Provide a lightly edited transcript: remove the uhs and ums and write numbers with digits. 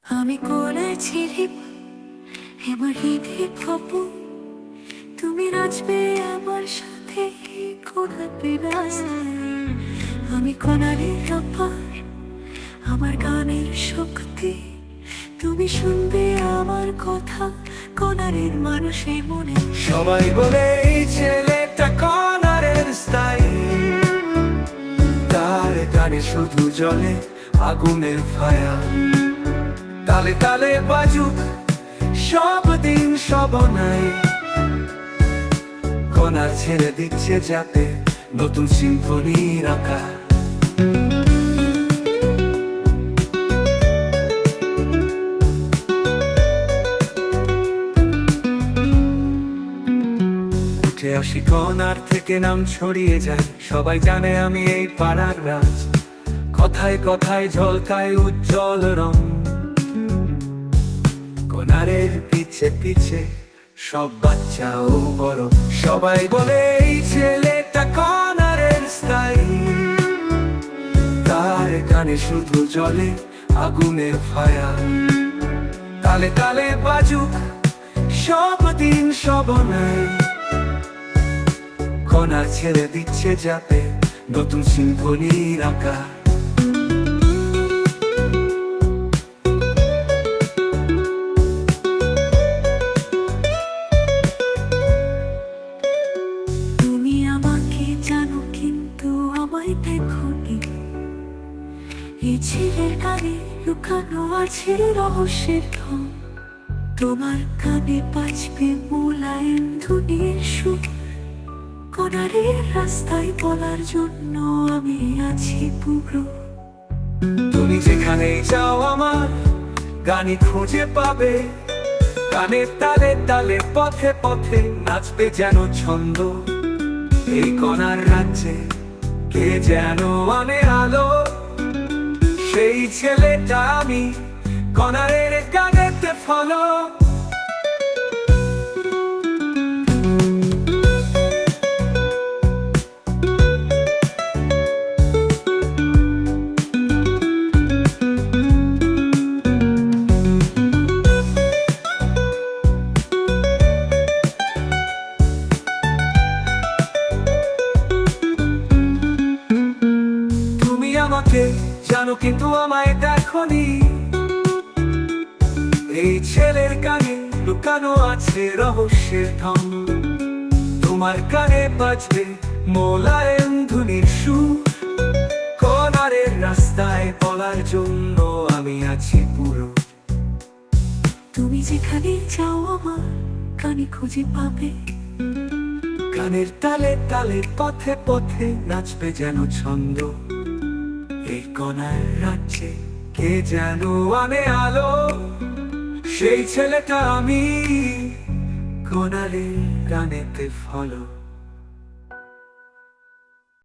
আমি করেছিলাম এবার ঈদে ভাবো তুমি নাচবে আমার সাথে কোনাতে আমি কোনারে ব্যাপার আমার গানের শক্তি তুমি শুনবে আমার কথা কোনারের মানুষের মনে সবাই বলে এই ছেলেটা কোনারের স্টাইল তার গানে শুধু জলে আগুনের ফায়া তালে তালে বাজুক সব দিন সবনাই কোনার ছেড়ে দিচ্ছে যাতে নতুন সিম্ফনি রাখা উঠে আসি কোনার থেকে নাম ছড়িয়ে যায় সবাই জানে আমি এই পাড়ার রাজ কথায় কথায় ঝলকায় উজ্জ্বল রং কোনারের পিছে পিছে সব বাচ্চা ও বড় সবাই বলে এই ছেলেটা কোনারের স্টাইল তার গানে শুধু জলে আগুনের ফায়া তালে তালে বাজুক সব দিন সবনাই কোনার ছেড়ে দিচ্ছে যাতে নতুন সিম্ফনি রাখা তুমি আমাকে জানো কিন্তু আমায় দেখোনি এই ছেলের গানে লুকানো আছে রহস্যের ধন তোমার কানে বাজবে মোলায়েম ধুনির সুর কোনারের রাস্তায় বলার জন্য আমি আছি পুরো তুমি যেখানে যাও আমার গানি খুঁজে পাবে গানের তালে তালে পথে পথে নাচবে যেন ছন্দ এই কোনার রাজ্যে কে যেন আনে আলো সেই ছেলেটা আমি কোনারের গানেতে ফলো আমাকে জানো কিন্তু আমায় দেখোনি এই ছেলের গানে লুকানো আছে রহস্যের ধন তোমার কানে বাজবে মোলায়েম ধুনির সুর কোনারের রাস্তায় বলার জন্য আমি আছি পুরো তুমি যেখানে যাও আমার কানে খুঁজে পাবে গানের তালে তালে পথে পথে নাচবে যেন ছন্দ এই কোনার রাজ্যে কে যেন আনে আলো সেই ছেলেটা আমি কোনারের গানেতে ফলো